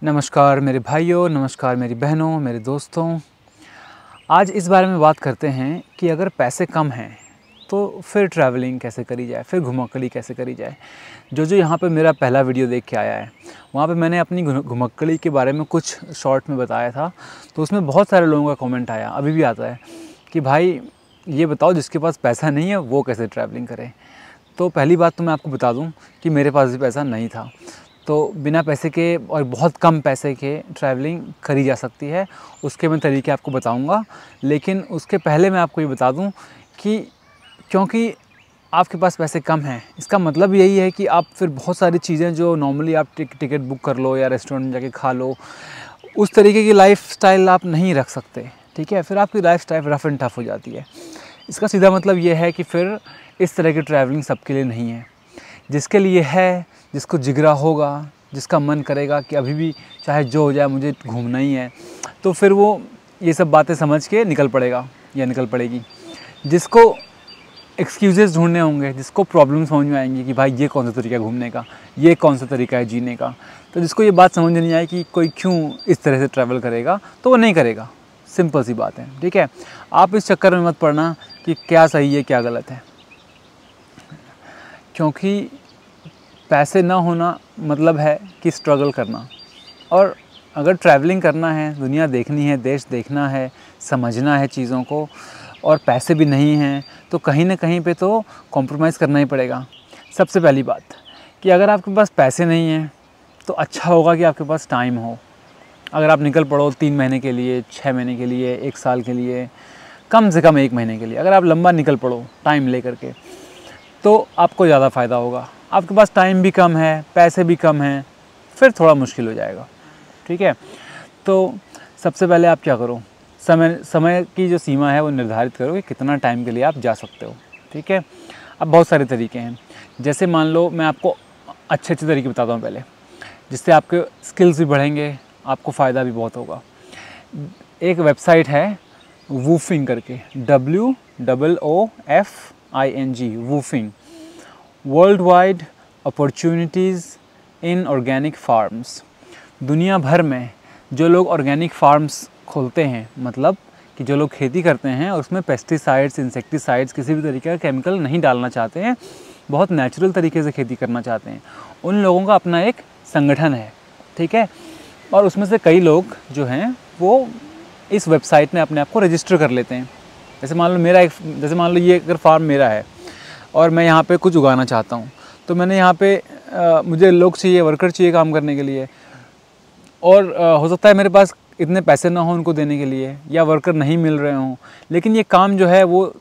नमस्कार मेरे भाइयों, नमस्कार मेरी बहनों, मेरे दोस्तों। आज इस बारे में बात करते हैं कि अगर पैसे कम हैं तो फिर ट्रैवलिंग कैसे करी जाए, फिर घुमक्कड़ी कैसे करी जाए। जो यहाँ पे मेरा पहला वीडियो देख के आया है, वहाँ पे मैंने अपनी घुमक्कड़ी के बारे में कुछ शॉर्ट में बताया था। तो उसमें बहुत सारे लोगों का कमेंट आया, अभी भी आता है कि भाई ये बताओ जिसके पास पैसा नहीं है वो कैसे ट्रैवलिंग करे। तो पहली बात तो मैं आपको बता दूँ कि मेरे पास भी पैसा नहीं था, तो बिना पैसे के और बहुत कम पैसे के ट्रैवलिंग करी जा सकती है। उसके मैं तरीके आपको बताऊंगा, लेकिन उसके पहले मैं आपको ये बता दूं कि क्योंकि आपके पास पैसे कम हैं, इसका मतलब यही है कि आप फिर बहुत सारी चीज़ें जो नॉर्मली आप टिकट बुक कर लो या रेस्टोरेंट में जाके खा लो, उस तरीके की लाइफस्टाइल आप नहीं रख सकते। ठीक है, फिर आपकी लाइफस्टाइल रफ़ एंड टफ हो जाती है। इसका सीधा मतलब ये है कि फिर इस तरह की ट्रैवलिंग सबके लिए नहीं है। जिसके लिए है, जिसको जिगरा होगा, जिसका मन करेगा कि अभी भी चाहे जो हो जाए मुझे घूमना ही है, तो फिर वो ये सब बातें समझ के निकल पड़ेगा या निकल पड़ेगी। जिसको एक्सक्यूज़ेस ढूंढने होंगे, जिसको प्रॉब्लम समझ में आएंगी कि भाई ये कौन सा तरीका है घूमने का, ये कौन सा तरीका है जीने का, तो जिसको ये बात समझ में नहीं आए कि कोई क्यों इस तरह से ट्रैवल करेगा, तो वो नहीं करेगा। सिंपल सी बात है। ठीक है, आप इस चक्कर में मत पड़ना कि क्या सही है क्या गलत है, क्योंकि पैसे ना होना मतलब है कि स्ट्रगल करना। और अगर ट्रैवलिंग करना है, दुनिया देखनी है, देश देखना है, समझना है चीज़ों को, और पैसे भी नहीं हैं, तो कहीं ना कहीं पे तो कॉम्प्रोमाइज़ करना ही पड़ेगा। सबसे पहली बात कि अगर आपके पास पैसे नहीं हैं तो अच्छा होगा कि आपके पास टाइम हो। अगर आप निकल पड़ो 3 महीने के लिए, 6 महीने के लिए, 1 साल के लिए, कम से कम 1 महीने के लिए, अगर आप लंबा निकल पड़ो टाइम ले करके, तो आपको ज़्यादा फ़ायदा होगा। आपके पास टाइम भी कम है, पैसे भी कम हैं, फिर थोड़ा मुश्किल हो जाएगा। ठीक है, तो सबसे पहले आप क्या करो, समय की जो सीमा है वो निर्धारित करो कि कितना टाइम के लिए आप जा सकते हो। ठीक है, अब बहुत सारे तरीके हैं। जैसे मान लो मैं आपको अच्छे तरीके बताता हूँ पहले, जिससे आपके स्किल्स भी बढ़ेंगे, आपको फ़ायदा भी बहुत होगा। एक वेबसाइट है वूफिंग करके, WOOFING, whooping, world wide opportunities in organic farms. दुनिया भर में जो लोग ऑर्गेनिक फार्म्स खोलते हैं, मतलब कि जो लोग खेती करते हैं और उसमें पेस्टिसाइड्स, इंसेक्टिसाइड्स, किसी भी तरीके का केमिकल नहीं डालना चाहते हैं, बहुत नेचुरल तरीके से खेती करना चाहते हैं, उन लोगों का अपना एक संगठन है। ठीक है, और उसमें से कई लोग जो हैं वो इस वेबसाइट में अपने आप को रजिस्टर कर लेते हैं। जैसे मान लो ये अगर फार्म मेरा है और मैं यहाँ पे कुछ उगाना चाहता हूँ, तो मैंने यहाँ पे मुझे लोग चाहिए, वर्कर चाहिए काम करने के लिए, और हो सकता है मेरे पास इतने पैसे ना हो उनको देने के लिए, या वर्कर नहीं मिल रहे हों, लेकिन ये काम जो है वो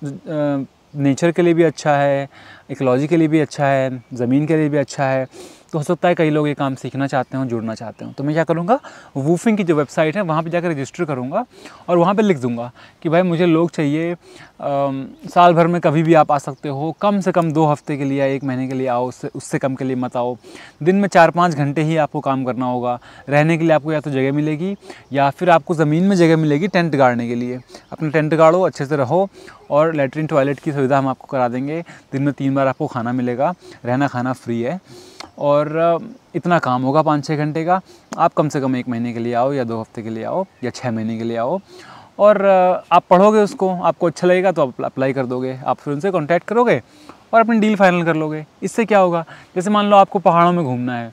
नेचर के लिए भी अच्छा है, इकोलॉजी के लिए भी अच्छा है, ज़मीन के लिए भी अच्छा है। तो हो सकता है कई लोग ये काम सीखना चाहते हों, जुड़ना चाहते हों। तो मैं क्या करूँगा, वूफिंग की जो वेबसाइट है वहाँ पे जाकर रजिस्टर करूँगा और वहाँ पे लिख दूँगा कि भाई मुझे लोग चाहिए, साल भर में कभी भी आप आ सकते हो, कम से कम 2 हफ्ते के लिए या 1 महीने के लिए आओ, उससे कम के लिए मत आओ। दिन में 4-5 घंटे ही आपको काम करना होगा। रहने के लिए आपको या तो जगह मिलेगी या फिर आपको ज़मीन में जगह मिलेगी टेंट गाड़ने के लिए। अपना टेंट गाड़ो, अच्छे से रहो, और लेटरिन टॉयलेट की सुविधा हम आपको करा देंगे। दिन में 3 बार आपको खाना मिलेगा, रहना खाना फ्री है, और इतना काम होगा 5-6 घंटे का। आप कम से कम 1 महीने के लिए आओ, या 2 हफ्ते के लिए आओ, या 6 महीने के लिए आओ, और आप पढ़ोगे उसको, आपको अच्छा लगेगा तो आप अप्लाई कर दोगे। आप फिर उनसे कॉन्टैक्ट करोगे और अपनी डील फाइनल कर लोगे। इससे क्या होगा, जैसे मान लो आपको पहाड़ों में घूमना है,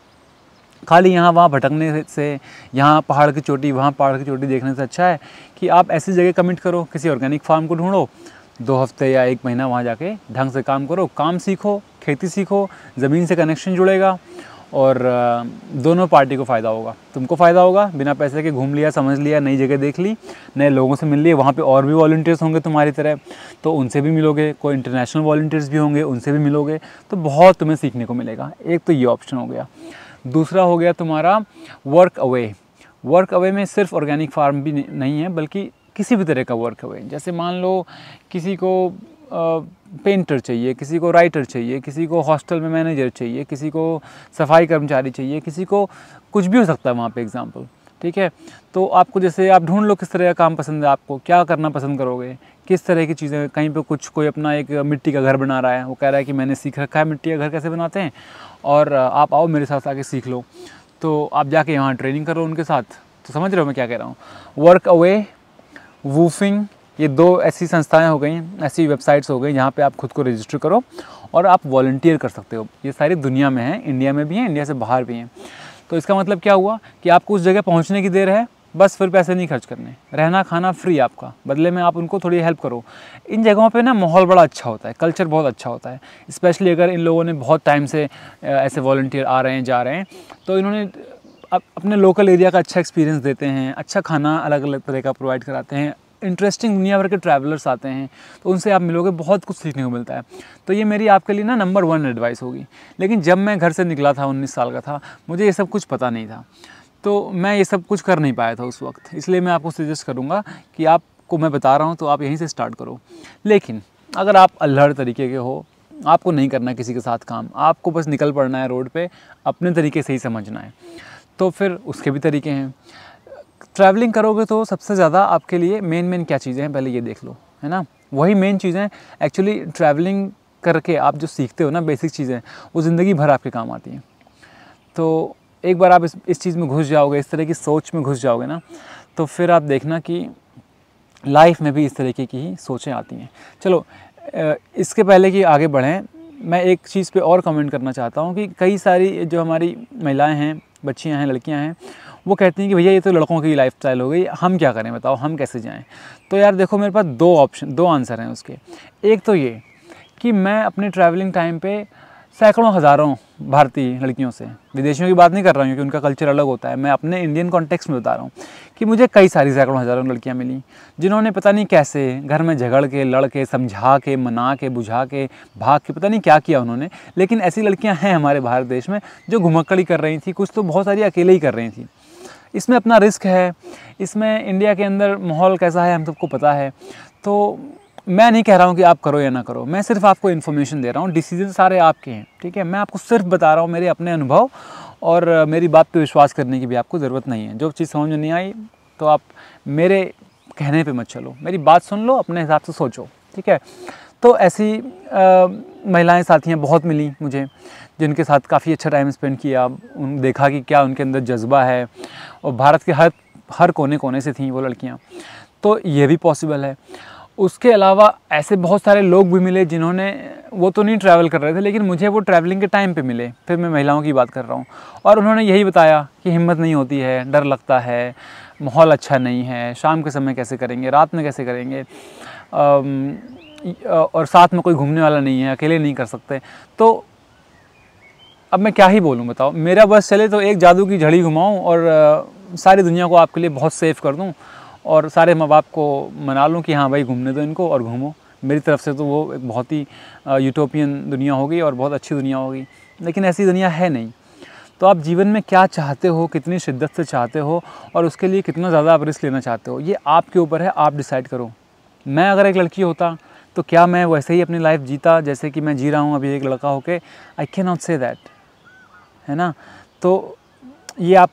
खाली यहाँ वहाँ भटकने से, यहाँ पहाड़ की चोटी वहाँ पहाड़ की चोटी देखने से अच्छा है कि आप ऐसी जगह कमिट करो, किसी ऑर्गेनिक फार्म को ढूंढो, 2 हफ्ते या 1 महीना वहाँ जाके ढंग से काम करो, काम सीखो, खेती सीखो, ज़मीन से कनेक्शन जुड़ेगा, और दोनों पार्टी को फ़ायदा होगा। तुमको फ़ायदा होगा, बिना पैसे के घूम लिया, समझ लिया, नई जगह देख ली, नए लोगों से मिल लिए। वहाँ पे और भी वॉलंटियर्स होंगे तुम्हारी तरह, तो उनसे भी मिलोगे। कोई इंटरनेशनल वॉलंटियर्स भी होंगे, उनसे भी मिलोगे, तो बहुत तुम्हें सीखने को मिलेगा। एक तो ये ऑप्शन हो गया। दूसरा हो गया तुम्हारा वर्क अवे। वर्क अवे में सिर्फ ऑर्गेनिक फार्म भी नहीं है, बल्कि किसी भी तरह का वर्क अवे। जैसे मान लो किसी को पेंटर चाहिए, किसी को राइटर चाहिए, किसी को हॉस्टल में मैनेजर चाहिए, किसी को सफाई कर्मचारी चाहिए, किसी को कुछ भी हो सकता है वहाँ पे एग्जांपल। ठीक है, तो आपको जैसे आप ढूंढ लो किस तरह का काम पसंद है, आपको क्या करना पसंद करोगे, किस तरह की चीज़ें। कहीं पे कोई अपना एक मिट्टी का घर बना रहा है, वो कह रहा है कि मैंने सीख रखा है मिट्टी का घर कैसे बनाते हैं, और आप आओ मेरे साथ आके सीख लो। तो आप जाके यहाँ ट्रेनिंग करो उनके साथ। तो समझ रहे हो मैं क्या कह रहा हूँ। वर्क अवे, वूफिंग, ये 2 ऐसी संस्थाएं हो गई, ऐसी वेबसाइट्स हो गई जहाँ पे आप खुद को रजिस्टर करो और आप वॉलंटियर कर सकते हो। ये सारी दुनिया में है, इंडिया में भी हैं, इंडिया से बाहर भी हैं। तो इसका मतलब क्या हुआ कि आपको उस जगह पहुँचने की देर है, बस फिर पैसे नहीं खर्च करने, रहना खाना फ्री आपका, बदले में आप उनको थोड़ी हेल्प करो। इन जगहों पे ना माहौल बड़ा अच्छा होता है, कल्चर बहुत अच्छा होता है, स्पेशली अगर इन लोगों ने बहुत टाइम से ऐसे वॉलंटियर आ रहे हैं जा रहे हैं, तो इन्होंने अपने लोकल एरिया का अच्छा एक्सपीरियंस देते हैं, अच्छा खाना अलग अलग तरह का प्रोवाइड कराते हैं, इंटरेस्टिंग दुनिया भर के ट्रैवलर्स आते हैं, तो उनसे आप मिलोगे, बहुत कुछ सीखने को मिलता है। तो ये मेरी आपके लिए ना नंबर 1 एडवाइस होगी। लेकिन जब मैं घर से निकला था, 19 साल का था, मुझे ये सब कुछ पता नहीं था, तो मैं ये सब कुछ कर नहीं पाया था उस वक्त। इसलिए मैं आपको सजेस्ट करूँगा कि आपको मैं बता रहा हूँ तो आप यहीं से स्टार्ट करो। लेकिन अगर आप अल्हड़ तरीके के हो, आपको नहीं करना किसी के साथ काम, आपको बस निकल पड़ना है रोड पे, अपने तरीके से ही समझना है, तो फिर उसके भी तरीके हैं। ट्रैवलिंग करोगे तो सबसे ज़्यादा आपके लिए मेन क्या चीज़ें हैं पहले ये देख लो, है ना। वही मेन चीज़ें एक्चुअली ट्रैवलिंग करके आप जो सीखते हो ना, बेसिक चीज़ें, वो ज़िंदगी भर आपके काम आती हैं। तो एक बार आप इस चीज़ में घुस जाओगे, इस तरह की सोच में घुस जाओगे ना, तो फिर आप देखना कि लाइफ में भी इस तरीके की ही सोचें आती हैं। चलो इसके पहले कि आगे बढ़ें, मैं एक चीज़ पे और कमेंट करना चाहता हूँ कि कई सारी जो हमारी महिलाएं हैं, बच्चियां हैं, लड़कियां हैं, वो कहती हैं कि भैया ये तो लड़कों की लाइफस्टाइल हो गई, हम क्या करें बताओ, हम कैसे जाएं। तो यार देखो, मेरे पास 2 आंसर हैं उसके। एक तो ये कि मैं अपने ट्रैवलिंग टाइम पे सैकड़ों हज़ारों भारतीय लड़कियों से, विदेशियों की बात नहीं कर रहा हूँ क्योंकि उनका कल्चर अलग होता है, मैं अपने इंडियन कॉन्टेक्स्ट में बता रहा हूँ कि मुझे कई सारी सैकड़ों हज़ारों लड़कियाँ मिली जिन्होंने पता नहीं कैसे घर में झगड़ के, लड़ के, समझा के, मना के, बुझा के, भाग के, पता नहीं क्या किया उन्होंने। लेकिन ऐसी लड़कियाँ हैं हमारे भारत देश में जो घुमक्कड़ी कर रही थी, कुछ तो बहुत सारी अकेले ही कर रही थी। इसमें अपना रिस्क है, इसमें इंडिया के अंदर माहौल कैसा है हम सबको पता है। तो मैं नहीं कह रहा हूँ कि आप करो या ना करो, मैं सिर्फ आपको इन्फॉर्मेशन दे रहा हूँ, डिसीजन सारे आपके हैं, ठीक है। मैं आपको सिर्फ बता रहा हूँ मेरे अपने अनुभव, और मेरी बात पे विश्वास करने की भी आपको ज़रूरत नहीं है। जो चीज़ समझ में नहीं आई तो आप मेरे कहने पे मत चलो, मेरी बात सुन लो, अपने हिसाब से सोचो, ठीक है। तो ऐसी महिलाएं साथियाँ बहुत मिली मुझे जिनके साथ काफ़ी अच्छा टाइम स्पेंड किया, देखा कि क्या उनके अंदर जज्बा है, और भारत के हर कोने कोने से थीं वो लड़कियाँ, तो ये भी पॉसिबल है। उसके अलावा ऐसे बहुत सारे लोग भी मिले जिन्होंने, वो तो नहीं ट्रैवल कर रहे थे लेकिन मुझे वो ट्रैवलिंग के टाइम पे मिले, फिर मैं महिलाओं की बात कर रहा हूँ, और उन्होंने यही बताया कि हिम्मत नहीं होती है, डर लगता है, माहौल अच्छा नहीं है, शाम के समय कैसे करेंगे, रात में कैसे करेंगे, और साथ में कोई घूमने वाला नहीं है, अकेले नहीं कर सकते। तो अब मैं क्या ही बोलूँ बताओ, मेरा बस चले तो एक जादू की झड़ी घुमाऊँ और सारी दुनिया को आपके लिए बहुत सेफ कर दूँ, और सारे माँ बाप को मना लूँ कि हाँ भाई घूमने दो इनको और घूमो। मेरी तरफ से तो वो एक बहुत ही यूटोपियन दुनिया होगी और बहुत अच्छी दुनिया होगी, लेकिन ऐसी दुनिया है नहीं। तो आप जीवन में क्या चाहते हो, कितनी शिद्दत से चाहते हो, और उसके लिए कितना ज़्यादा आप रिस्क लेना चाहते हो, ये आपके ऊपर है, आप डिसाइड करो। मैं अगर एक लड़की होता तो क्या मैं वैसे ही अपनी लाइफ जीता जैसे कि मैं जी रहा हूँ अभी एक लड़का होके? I can not say that, है ना। तो ये आप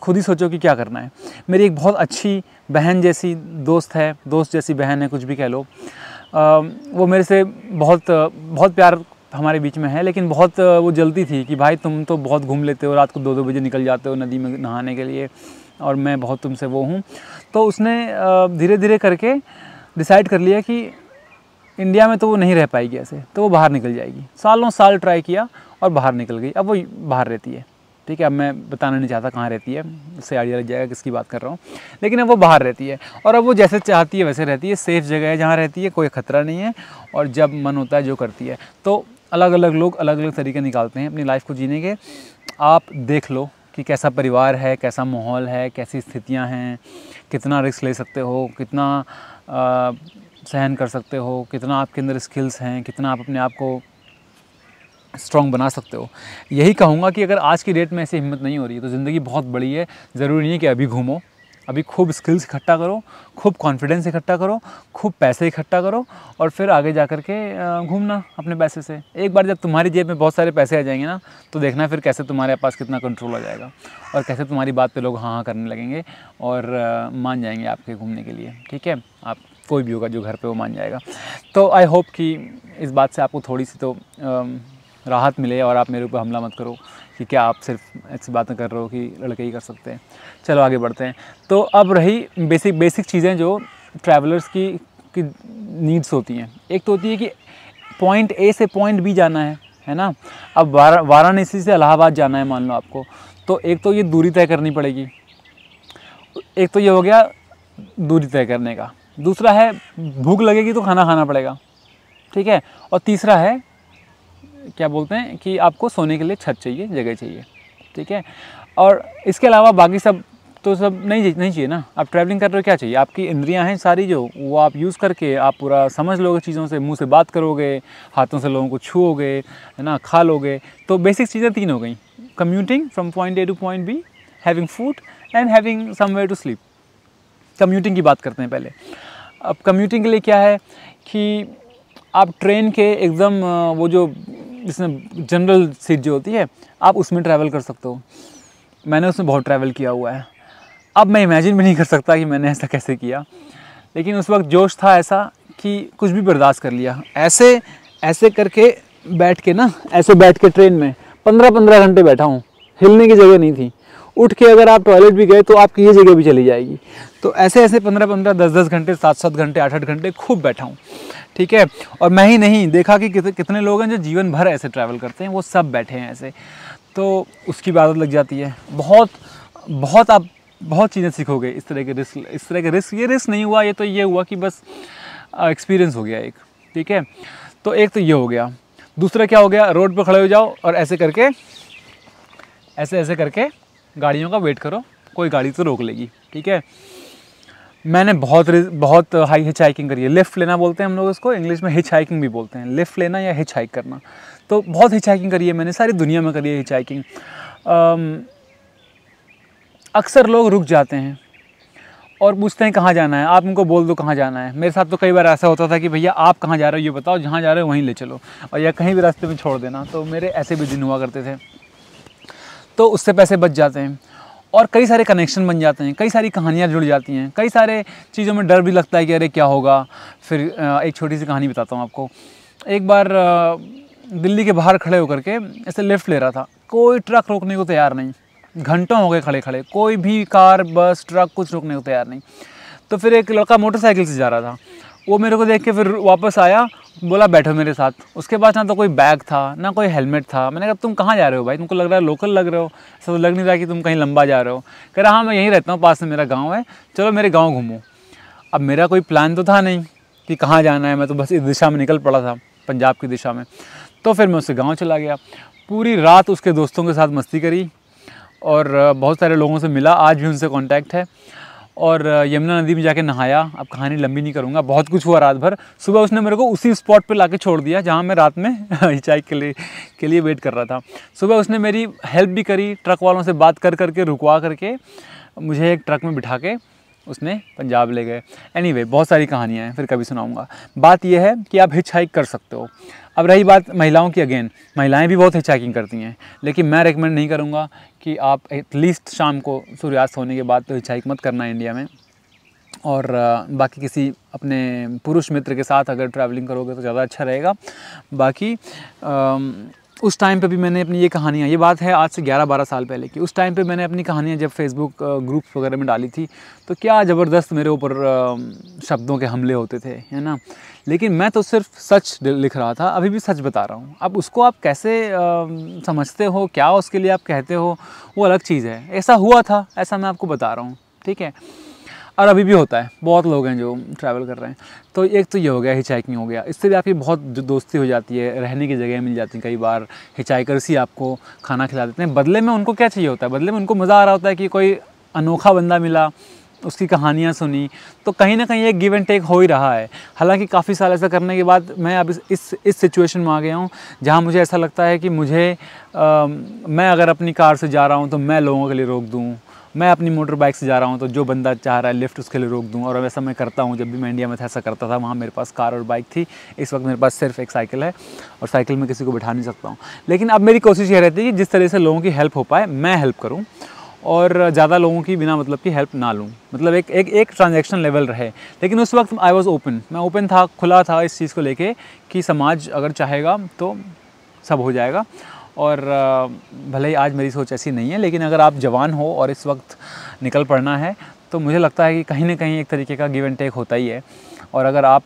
खुद ही सोचो कि क्या करना है। मेरी एक बहुत अच्छी बहन जैसी दोस्त है, दोस्त जैसी बहन है, कुछ भी कह लो, वो मेरे से बहुत प्यार हमारे बीच में है, लेकिन बहुत वो जलती थी कि भाई तुम तो बहुत घूम लेते हो, रात को 2-2 बजे निकल जाते हो नदी में नहाने के लिए, और मैं बहुत तुमसे वो हूँ। तो उसने धीरे धीरे करके डिसाइड कर लिया कि इंडिया में तो वो नहीं रह पाएगी ऐसे, तो वो बाहर निकल जाएगी। सालों साल ट्राई किया और बाहर निकल गई, अब वो बाहर रहती है, ठीक है। अब मैं बताना नहीं चाहता कहाँ रहती है, उससे आइडिया लग जाएगा किसकी बात कर रहा हूँ, लेकिन अब वो बाहर रहती है, और अब वो जैसे चाहती है वैसे रहती है, सेफ़ जगह है जहाँ रहती है, कोई ख़तरा नहीं है, और जब मन होता है जो करती है। तो अलग अलग लोग अलग अलग तरीके निकालते हैं अपनी लाइफ को जीने के। आप देख लो कि कैसा परिवार है, कैसा माहौल है, कैसी स्थितियाँ हैं, कितना रिस्क ले सकते हो, कितना सहन कर सकते हो, कितना आपके अंदर स्किल्स हैं, कितना आप अपने आप को स्ट्रॉन्ग बना सकते हो। यही कहूँगा कि अगर आज की डेट में ऐसी हिम्मत नहीं हो रही है तो ज़िंदगी बहुत बड़ी है, ज़रूरी नहीं है कि अभी घूमो। अभी खूब स्किल्स इकट्ठा करो, खूब कॉन्फिडेंस इकट्ठा करो, खूब पैसे इकट्ठा करो, और फिर आगे जा कर के घूमना अपने पैसे से। एक बार जब तुम्हारी जेब में बहुत सारे पैसे आ जाएंगे ना, तो देखना फिर कैसे तुम्हारे पास कितना कंट्रोल आ जाएगा, और कैसे तुम्हारी बात पे लोग हाँ हाँ करने लगेंगे और मान जाएंगे आपके घूमने के लिए, ठीक है। आप कोई भी होगा जो घर पे वो मान जाएगा। तो आई होप कि इस बात से आपको थोड़ी सी तो राहत मिले और आप मेरे ऊपर हमला मत करो कि क्या आप सिर्फ ऐसी बातें कर रहे हो कि लड़के ही कर सकते हैं। चलो आगे बढ़ते हैं। तो अब रही बेसिक चीज़ें जो ट्रैवलर्स की नीड्स होती हैं। एक तो होती है कि पॉइंट ए से पॉइंट बी जाना है ना। अब वाराणसी से इलाहाबाद जाना है मान लो आपको, तो एक तो ये दूरी तय करनी पड़ेगी। एक तो ये हो गया दूरी तय करने का। दूसरा है भूख लगेगी तो खाना खाना पड़ेगा, ठीक है। और तीसरा है क्या बोलते हैं कि आपको सोने के लिए छत चाहिए, जगह चाहिए, ठीक है। और इसके अलावा बाकी सब तो सब नहीं चाहिए ना। आप ट्रैवलिंग कर रहे हो, क्या चाहिए? आपकी इंद्रियां हैं सारी जो, वो आप यूज़ करके आप पूरा समझ लोगे चीज़ों से, मुंह से बात करोगे, हाथों से लोगों को छुओगे, है ना, खा लोगे। तो बेसिक चीज़ें 3 हो गई, commuting from point A to point B, having food and having somewhere to sleep. Commuting की बात करते हैं पहले। अब कम्यूटिंग के लिए क्या है कि आप ट्रेन के एकदम वो जो जिसमें जनरल सीट जो होती है, आप उसमें ट्रैवल कर सकते हो। मैंने उसमें बहुत ट्रैवल किया हुआ है। अब मैं इमेजिन भी नहीं कर सकता कि मैंने ऐसा कैसे किया, लेकिन उस वक्त जोश था ऐसा कि कुछ भी बर्दाश्त कर लिया। ऐसे करके बैठ के ना, ऐसे बैठ के ट्रेन में 15-15 घंटे बैठा हूँ, हिलने की जगह नहीं थी। उठ के अगर आप टॉयलेट भी गए तो आपकी ये जगह भी चली जाएगी। तो ऐसे 15-15, 10-10 घंटे, 7-7 घंटे, 8-8 घंटे खूब बैठा हूँ, ठीक है। और मैं ही नहीं देखा कि कितने लोग हैं जो जीवन भर ऐसे ट्रैवल करते हैं, वो सब बैठे हैं ऐसे। तो उसकी भी आदत लग जाती है। आप बहुत चीज़ें सीखोगे इस तरह के रिस्क। ये रिस्क नहीं हुआ, ये हुआ कि बस एक्सपीरियंस हो गया एक, ठीक है। तो एक तो ये हो गया। दूसरा क्या हो गया, रोड पर खड़े हो जाओ और ऐसे करके गाड़ियों का वेट करो, कोई गाड़ी तो रोक लेगी, ठीक है। मैंने बहुत हाई हिच हाइकिंग करी है। लिफ्ट लेना बोलते हैं हम लोग इसको, इंग्लिश में हिच हाइकिंग भी बोलते हैं, लिफ्ट लेना या हिच हाइक करना। तो बहुत हिच हाइकिंग करी है मैंने, सारी दुनिया में करी है हिच हाइकिंग। अक्सर लोग रुक जाते हैं और पूछते हैं कहाँ जाना है, आप उनको बोल दो कहाँ जाना है। मेरे साथ तो कई बार ऐसा होता था कि भैया आप कहाँ जा रहे हो ये बताओ, जहाँ जा रहे हो वहीं ले चलो, और या कहीं भी रास्ते में छोड़ देना। तो मेरे ऐसे भी दिन हुआ करते थे। तो उससे पैसे बच जाते हैं और कई सारे कनेक्शन बन जाते हैं, कई सारी कहानियाँ जुड़ जाती हैं, कई सारे चीज़ों में डर भी लगता है कि अरे क्या होगा। फिर एक छोटी सी कहानी बताता हूँ आपको। एक बार दिल्ली के बाहर खड़े होकर के ऐसे लिफ्ट ले रहा था, कोई ट्रक रोकने को तैयार नहीं, घंटों हो गए खड़े खड़े, कोई भी कार बस ट्रक कुछ रोकने को तैयार नहीं। तो फिर एक लड़का मोटरसाइकिल से जा रहा था, वो मेरे को देख के फिर वापस आया, बोला बैठो मेरे साथ। उसके बाद ना तो कोई बैग था ना कोई हेलमेट था। मैंने कहा तुम कहाँ जा रहे हो भाई, तुमको लग रहा है लोकल लग रहे हो, ऐसा तो लग नहीं रहा कि तुम कहीं लंबा जा रहे हो। कह रहा हाँ मैं यहीं रहता हूँ, पास में मेरा गाँव है, चलो मेरे गाँव घूमो। अब मेरा कोई प्लान तो था नहीं कि कहाँ जाना है, मैं तो बस इस दिशा में निकल पड़ा था, पंजाब की दिशा में। तो फिर मैं उससे गाँव चला गया, पूरी रात उसके दोस्तों के साथ मस्ती करी और बहुत सारे लोगों से मिला, आज भी उनसे कांटेक्ट है। और यमुना नदी में जाके नहाया। अब कहानी लंबी नहीं करूँगा, बहुत कुछ हुआ रात भर। सुबह उसने मेरे को उसी स्पॉट पे लाके छोड़ दिया जहाँ मैं रात में हिचाइक के लिए वेट कर रहा था। सुबह उसने मेरी हेल्प भी करी, ट्रक वालों से बात करके रुकवा करके मुझे एक ट्रक में बिठा के उसने पंजाब ले गए। एनीवे बहुत सारी कहानियाँ हैं, फिर कभी सुनाऊँगा। बात यह है कि आप हिच हाइक कर सकते हो। अब रही बात महिलाओं की, अगेन महिलाएं भी बहुत हिच हाइकिंग करती हैं, लेकिन मैं रेकमेंड नहीं करूँगा कि आप एटलीस्ट शाम को सूर्यास्त होने के बाद तो हिच हाइक मत करना इंडिया में। और बाकी किसी अपने पुरुष मित्र के साथ अगर ट्रैवलिंग करोगे तो ज़्यादा अच्छा रहेगा। बाकी उस टाइम पे भी मैंने अपनी ये कहानियाँ, ये बात है आज से 11-12 साल पहले की, उस टाइम पे मैंने अपनी कहानियाँ जब फेसबुक ग्रुप्स वगैरह में डाली थी तो क्या ज़बरदस्त मेरे ऊपर शब्दों के हमले होते थे, है ना। लेकिन मैं तो सिर्फ सच लिख रहा था, अभी भी सच बता रहा हूँ। अब उसको आप कैसे समझते हो, क्या उसके लिए आप कहते हो, वो अलग चीज़ है। ऐसा हुआ था, ऐसा मैं आपको बता रहा हूँ, ठीक है। और अभी भी होता है, बहुत लोग हैं जो ट्रैवल कर रहे हैं। तो एक तो ये हो गया, हिच हाइकिंग हो गया। इससे भी आपकी बहुत दोस्ती हो जाती है, रहने की जगह मिल जाती है। कई बार हिच हाइकर्स ही आपको खाना खिला देते हैं। बदले में उनको क्या चाहिए होता है, बदले में उनको मज़ा आ रहा होता है कि कोई अनोखा बंदा मिला, उसकी कहानियाँ सुनी, तो कहीं ना कहीं एक गिव एंड टेक हो ही रहा है। हालांकि काफ़ी साल ऐसा करने के बाद मैं अब इस सिचुएशन में आ गया हूँ जहाँ मुझे ऐसा लगता है कि मैं अगर अपनी कार से जा रहा हूँ तो मैं लोगों के लिए रोक दूँ, मैं अपनी मोटर बाइक से जा रहा हूँ तो जो बंदा चाह रहा है लिफ्ट उसके लिए रोक दूँ। और वैसा मैं करता हूँ, जब भी मैं इंडिया में था ऐसा करता था। वहाँ मेरे पास कार और बाइक थी, इस वक्त मेरे पास सिर्फ एक साइकिल है और साइकिल में किसी को बिठा नहीं सकता हूँ। लेकिन अब मेरी कोशिश ये रहती है कि जिस तरह से लोगों की हेल्प हो पाए मैं हेल्प करूँ और ज़्यादा लोगों की बिना मतलब की हेल्प ना लूँ, मतलब एक ट्रांजैक्शन लेवल रहे। लेकिन उस वक्त आई वॉज ओपन, मैं ओपन था, खुला था इस चीज़ को लेके कि समाज अगर चाहेगा तो सब हो जाएगा। और भले ही आज मेरी सोच ऐसी नहीं है, लेकिन अगर आप जवान हो और इस वक्त निकल पड़ना है तो मुझे लगता है कि कहीं ना कहीं एक तरीके का गिव एंड टेक होता ही है। और अगर आप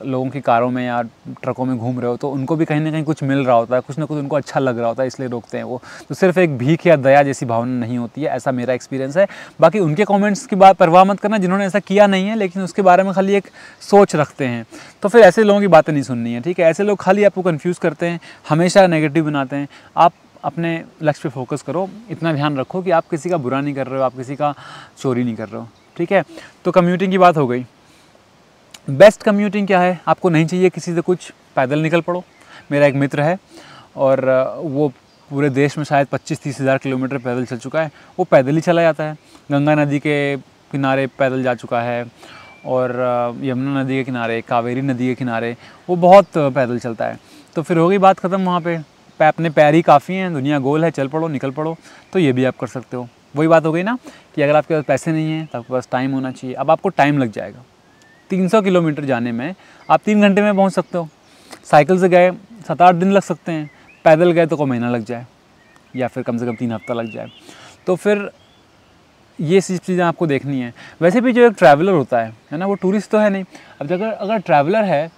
लोगों की कारों में या ट्रकों में घूम रहे हो तो उनको भी कहीं ना कहीं कुछ मिल रहा होता है, कुछ ना कुछ उनको अच्छा लग रहा होता है, इसलिए रोकते हैं वो। तो सिर्फ एक भीख या दया जैसी भावना नहीं होती है, ऐसा मेरा एक्सपीरियंस है। बाकी उनके कमेंट्स की बात परवाह मत करना जिन्होंने ऐसा किया नहीं है, लेकिन उसके बारे में खाली एक सोच रखते हैं। तो फिर ऐसे लोगों की बातें नहीं सुननी है, ठीक है। ऐसे लोग खाली आपको कन्फ्यूज़ करते हैं, हमेशा नेगेटिव बनाते हैं। आप अपने लक्ष्य पे फोकस करो, इतना ध्यान रखो कि आप किसी का बुरा नहीं कर रहे हो, आप किसी का चोरी नहीं कर रहे हो, ठीक है। तो कम्यूटिंग की बात हो गई। बेस्ट कम्यूटिंग क्या है? आपको नहीं चाहिए किसी से कुछ, पैदल निकल पड़ो। मेरा एक मित्र है और वो पूरे देश में शायद 25-30 हज़ार किलोमीटर पैदल चल चुका है। वो पैदल ही चला जाता है, गंगा नदी के किनारे पैदल जा चुका है और यमुना नदी के किनारे, कावेरी नदी के किनारे वो बहुत पैदल चलता है। तो फिर हो गई बात ख़त्म वहाँ पे। अपने पैर ही काफ़ी हैं, दुनिया गोल है, चल पड़ो, निकल पड़ो। तो ये भी आप कर सकते हो। वही बात हो गई ना कि अगर आपके पास पैसे नहीं हैं तो आपके पास टाइम होना चाहिए। अब आपको टाइम लग जाएगा 300 किलोमीटर जाने में, आप 3 घंटे में पहुंच सकते हो। साइकिल से गए 7-8 दिन लग सकते हैं, पैदल गए तो कोई महीना लग जाए या फिर कम से कम 3 हफ्ता लग जाए। तो फिर ये चीज़ें आपको देखनी है। वैसे भी जो एक ट्रैवलर होता है ना, वो टूरिस्ट तो है नहीं। अब अगर ट्रैवलर है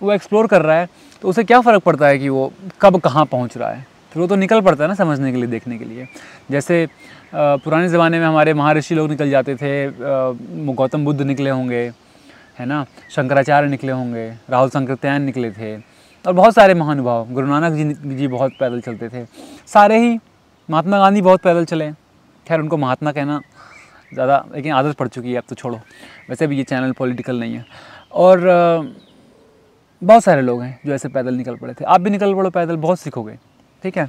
वो एक्सप्लोर कर रहा है तो उसे क्या फ़र्क पड़ता है कि वो कब कहाँ पहुँच रहा है। फिर वो तो निकल पड़ता है ना समझने के लिए, देखने के लिए। जैसे पुराने ज़माने में हमारे महर्षि लोग निकल जाते थे, गौतम बुद्ध निकले होंगे, है ना, शंकराचार्य निकले होंगे, राहुल संकृत्यायन निकले थे और बहुत सारे महानुभाव, गुरु नानक जी बहुत पैदल चलते थे, सारे ही। महात्मा गांधी बहुत पैदल चले। खैर उनको महात्मा कहना ज़्यादा, लेकिन आदत पड़ चुकी है, अब तो छोड़ो। वैसे भी ये चैनल पॉलिटिकल नहीं है। और बहुत सारे लोग हैं जो ऐसे पैदल निकल पड़े थे। आप भी निकल पड़ो पैदल, बहुत सीखोगे, ठीक है।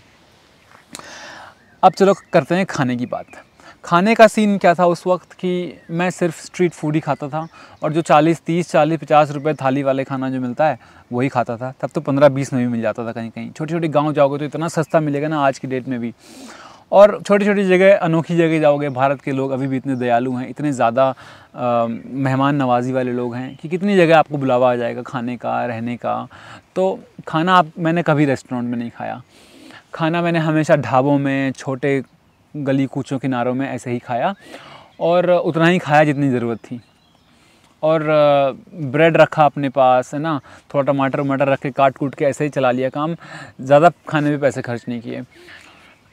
अब चलो करते हैं खाने की बात। खाने का सीन क्या था उस वक्त कि मैं सिर्फ स्ट्रीट फूड ही खाता था और जो 40 रुपए थाली वाले खाना जो मिलता है वही खाता था। तब तो 15-20 में भी मिल जाता था कहीं कहीं। छोटी छोटी गांव जाओगे तो इतना सस्ता मिलेगा ना आज की डेट में भी। और छोटी छोटी जगह, अनोखी जगह जाओगे, भारत के लोग अभी भी इतने दयालु हैं, इतने ज़्यादा मेहमान नवाजी वाले लोग हैं कि कितनी जगह आपको बुलावा आ जाएगा खाने का, रहने का। तो खाना मैंने कभी रेस्टोरेंट में नहीं खाया। खाना मैंने हमेशा ढाबों में, छोटे गली कूचों किनारों में ऐसे ही खाया और उतना ही खाया जितनी ज़रूरत थी। और ब्रेड रखा अपने पास, है ना, थोड़ा टमाटर वमाटर रख के काट कूट के ऐसे ही चला लिया काम। ज़्यादा खाने में पैसे खर्च नहीं किए।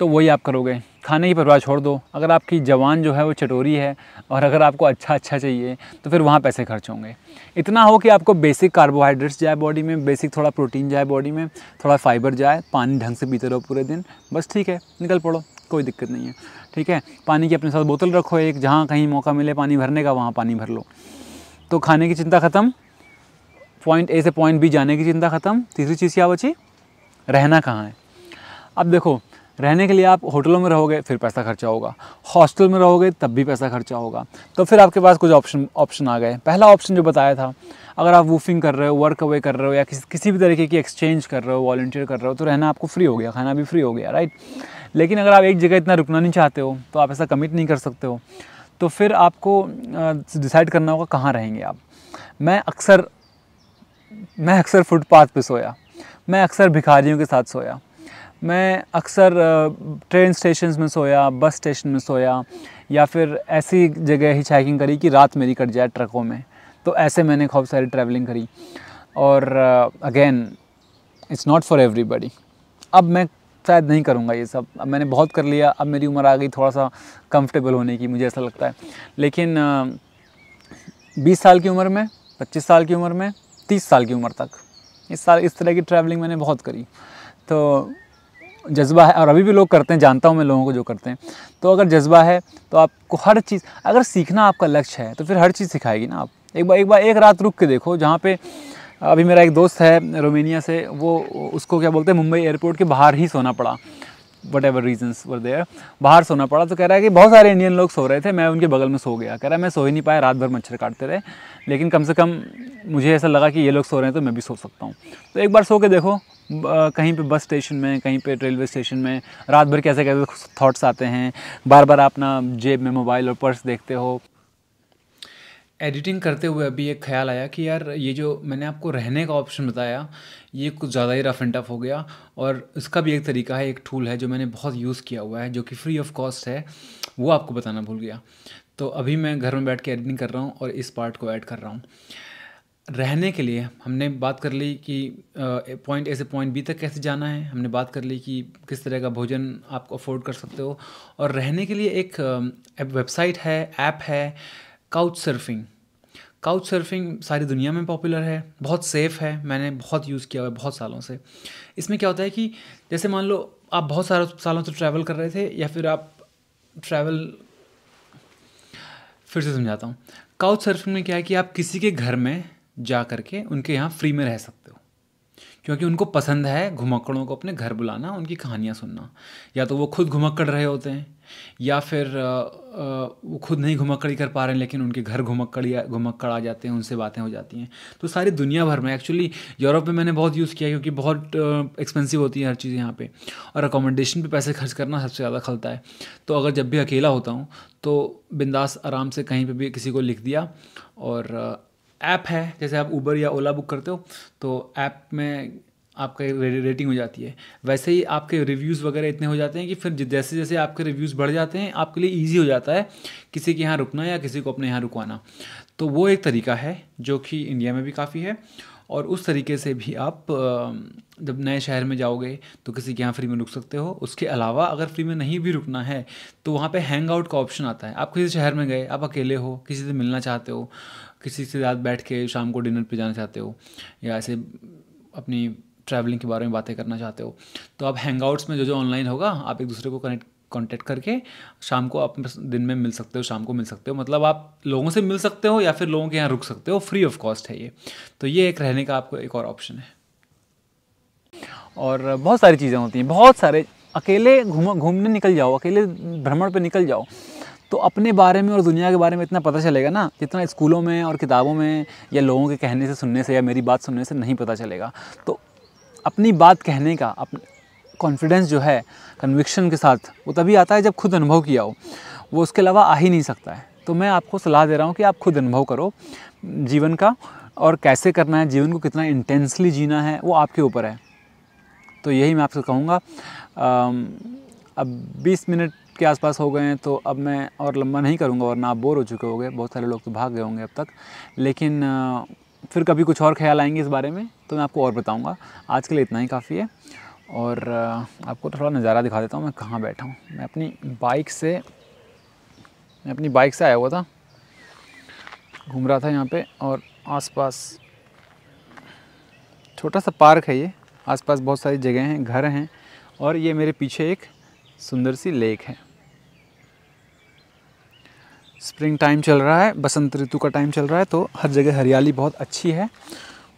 तो वही आप करोगे। खाने की परवाह छोड़ दो। अगर आपकी जवान जो है वो चटोरी है और अगर आपको अच्छा चाहिए तो फिर वहाँ पैसे खर्च होंगे। इतना हो कि आपको बेसिक कार्बोहाइड्रेट्स जाए बॉडी में, बेसिक थोड़ा प्रोटीन जाए बॉडी में, थोड़ा फाइबर जाए, पानी ढंग से पीते रहो पूरे दिन, बस ठीक है, निकल पड़ो, कोई दिक्कत नहीं है, ठीक है। पानी की अपने साथ बोतल रखो एक, जहाँ कहीं मौका मिले पानी भरने का वहाँ पानी भर लो। तो खाने की चिंता ख़त्म, पॉइंट ए से पॉइंट बी जाने की चिंता ख़त्म। तीसरी चीज़ क्या बची? रहना कहाँ है। अब देखो, रहने के लिए आप होटलों में रहोगे फिर पैसा खर्चा होगा, हॉस्टल में रहोगे तब भी पैसा खर्चा होगा। तो फिर आपके पास कुछ ऑप्शन आ गए। पहला ऑप्शन जो बताया था, अगर आप वूफिंग कर रहे हो, वर्क अवे कर रहे हो या किसी भी तरीके की एक्सचेंज कर रहे हो, वॉलंटियर कर रहे हो, तो रहना आपको फ्री हो गया, खाना भी फ्री हो गया, राइट। लेकिन अगर आप एक जगह इतना रुकना नहीं चाहते हो, तो आप ऐसा कमिट नहीं कर सकते हो, तो फिर आपको डिसाइड करना होगा कहाँ रहेंगे आप। मैं अक्सर फुटपाथ पे सोया, मैं अक्सर भिखारियों के साथ सोया, मैं अक्सर ट्रेन स्टेशन में सोया, बस स्टेशन में सोया, या फिर ऐसी जगह हिचहाइकिंग करी कि रात मेरी कट जाए ट्रकों में। तो ऐसे मैंने खूब सारी ट्रैवलिंग करी। और again, it's not for everybody. अब मैं शायद नहीं करूँगा ये सब, अब मैंने बहुत कर लिया। अब मेरी उम्र आ गई थोड़ा सा कंफर्टेबल होने की, मुझे ऐसा लगता है। लेकिन 20 साल की उम्र में, 25 साल की उम्र में, 30 साल की उम्र तक इस तरह की ट्रैवलिंग मैंने बहुत करी। तो जज्बा है, और अभी भी लोग करते हैं, जानता हूँ मैं लोगों को जो करते हैं। तो अगर जज्बा है तो आपको हर चीज़, अगर सीखना आपका लक्ष्य है तो फिर हर चीज़ सिखाएगी ना। आप एक रात रुक के देखो। जहाँ पे अभी मेरा एक दोस्त है रोमेनिया से, वो उसको क्या बोलते हैं, मुंबई एयरपोर्ट के बाहर ही सोना पड़ा, whatever reasons were there, बाहर सोना पड़ा। तो कह रहा है कि बहुत सारे इंडियन लोग सो रहे थे, मैं उनके बगल में सो गया। कह रहा है मैं सो ही नहीं पाया, रात भर मच्छर काटते रहे, लेकिन कम से कम मुझे ऐसा लगा कि ये लोग सो रहे हैं तो मैं भी सो सकता हूँ। तो एक बार सो के देखो, कहीं पे बस स्टेशन में, कहीं पे रेलवे स्टेशन में, रात भर कैसे कैसे थॉट्स आते हैं, बार बार अपना जेब में मोबाइल और पर्स देखते हो। एडिटिंग करते हुए अभी एक ख़्याल आया कि यार ये जो मैंने आपको रहने का ऑप्शन बताया, ये कुछ ज़्यादा ही रफ एंड टफ हो गया। और इसका भी एक तरीका है, एक टूल है जो मैंने बहुत यूज़ किया हुआ है, जो कि फ्री ऑफ कॉस्ट है, वो आपको बताना भूल गया। तो अभी मैं घर में बैठ के एडिटिंग कर रहा हूँ और इस पार्ट को ऐड कर रहा हूँ। रहने के लिए हमने बात कर ली कि पॉइंट ए से पॉइंट बी तक कैसे जाना है, हमने बात कर ली कि किस तरह का भोजन आप अफोर्ड कर सकते हो। और रहने के लिए एक वेबसाइट है, ऐप है, काउच सर्फिंग। काउच सर्फिंग सारी दुनिया में पॉपुलर है, बहुत सेफ़ है, मैंने बहुत यूज़ किया हुआ है बहुत सालों से। इसमें क्या होता है कि जैसे मान लो आप बहुत सारे सालों से ट्रैवल कर रहे थे, या फिर आप ट्रैवल, फिर से समझाता हूँ। काउच सर्फिंग में क्या है कि आप किसी के घर में जा करके उनके यहाँ फ्री में रह सकते हो, क्योंकि उनको पसंद है घुमक्कड़ों को अपने घर बुलाना, उनकी कहानियाँ सुनना। या तो वो खुद घुमक्कड़ रहे होते हैं, या फिर वो खुद नहीं घुमक्कड़ी कर पा रहे हैं, लेकिन उनके घर घुमक्कड़ आ जाते हैं, उनसे बातें हो जाती हैं। तो सारी दुनिया भर में, एक्चुअली यूरोप में मैंने बहुत यूज़ किया, क्योंकि बहुत एक्सपेंसिव होती है हर चीज़ यहाँ पे, और अकोमोडेशन पे पैसे खर्च करना सबसे ज़्यादा खलता है। तो अगर जब भी अकेला होता हूँ तो बिंदास आराम से कहीं पे भी किसी को लिख दिया। और ऐप है, जैसे आप उबर या ओला बुक करते हो तो ऐप में आपका रेटिंग हो जाती है, वैसे ही आपके रिव्यूज़ वगैरह इतने हो जाते हैं कि फिर जैसे जैसे आपके रिव्यूज़ बढ़ जाते हैं, आपके लिए ईजी हो जाता है किसी के यहाँ रुकना या किसी को अपने यहाँ रुकवाना। तो वो एक तरीका है जो कि इंडिया में भी काफ़ी है। और उस तरीके से भी आप जब नए शहर में जाओगे तो किसी के यहाँ फ्री में रुक सकते हो। उसके अलावा अगर फ्री में नहीं भी रुकना है तो वहाँ पे हैंग आउट का ऑप्शन आता है। आप किसी शहर में गए, आप अकेले हो, किसी से मिलना चाहते हो, किसी से साथ बैठ के शाम को डिनर पे जाना चाहते हो, या ऐसे अपनी ट्रैवलिंग के बारे में बातें करना चाहते हो, तो आप हैंग आउट्स में जो जो ऑनलाइन होगा, आप एक दूसरे को कांटेक्ट करके शाम को आप दिन में मिल सकते हो, शाम को मिल सकते हो। मतलब आप लोगों से मिल सकते हो या फिर लोगों के यहाँ रुक सकते हो, फ्री ऑफ कॉस्ट है ये। तो ये एक रहने का आपको एक और ऑप्शन है। और बहुत सारी चीज़ें होती हैं, बहुत सारे, अकेले घूमने निकल जाओ, अकेले भ्रमण पे निकल जाओ, तो अपने बारे में और दुनिया के बारे में इतना पता चलेगा ना, जितना स्कूलों में और किताबों में या लोगों के कहने से, सुनने से, या मेरी बात सुनने से नहीं पता चलेगा। तो अपनी बात कहने का कॉन्फिडेंस जो है, कन्विक्शन के साथ, वो तभी आता है जब खुद अनुभव किया हो, वो उसके अलावा आ ही नहीं सकता है। तो मैं आपको सलाह दे रहा हूँ कि आप खुद अनुभव करो जीवन का, और कैसे करना है, जीवन को कितना इंटेंसली जीना है, वो आपके ऊपर है। तो यही मैं आपसे कहूँगा। अब 20 मिनट के आसपास हो गए हैं, तो अब मैं और लंबा नहीं करूँगा, वरना आप बोर हो चुके होंगे, बहुत सारे लोग तो भाग गए होंगे अब तक। लेकिन फिर कभी कुछ और ख्याल आएंगे इस बारे में तो मैं आपको और बताऊँगा। आज के लिए इतना ही काफ़ी है। और आपको थोड़ा नज़ारा दिखा देता हूँ मैं कहाँ बैठा हूँ। मैं अपनी बाइक से आया हुआ था, घूम रहा था यहाँ पे, और आसपास छोटा सा पार्क है ये, आसपास बहुत सारी जगह हैं, घर हैं, और ये मेरे पीछे एक सुंदर सी लेक है। स्प्रिंग टाइम चल रहा है, बसंत ऋतु का टाइम चल रहा है, तो हर जगह हरियाली बहुत अच्छी है,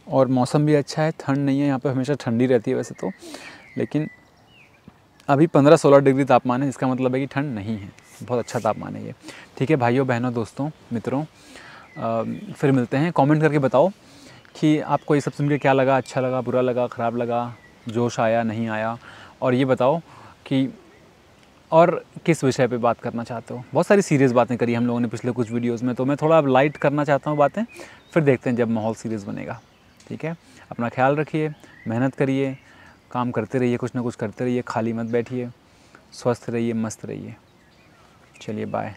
और मौसम भी अच्छा है, ठंड नहीं है यहाँ पे, हमेशा ठंडी रहती है वैसे तो, लेकिन अभी 15-16 डिग्री तापमान है, इसका मतलब है कि ठंड नहीं है, बहुत अच्छा तापमान है ये। ठीक है भाइयों, बहनों, दोस्तों, मित्रों, फिर मिलते हैं। कमेंट करके बताओ कि आपको ये सब सुन के क्या लगा, अच्छा लगा, बुरा लगा, ख़राब लगा, जोश आया, नहीं आया, और ये बताओ कि और किस विषय पे बात करना चाहते हो। बहुत सारी सीरियस बातें करी हम लोगों ने पिछले कुछ वीडियोज़ में, तो मैं थोड़ा अब लाइट करना चाहता हूँ बातें, फिर देखते हैं जब माहौल सीरियस बनेगा। ठीक है, अपना ख्याल रखिए, मेहनत करिए, काम करते रहिए, कुछ ना कुछ करते रहिए, खाली मत बैठिए, स्वस्थ रहिए, मस्त रहिए। चलिए बाय।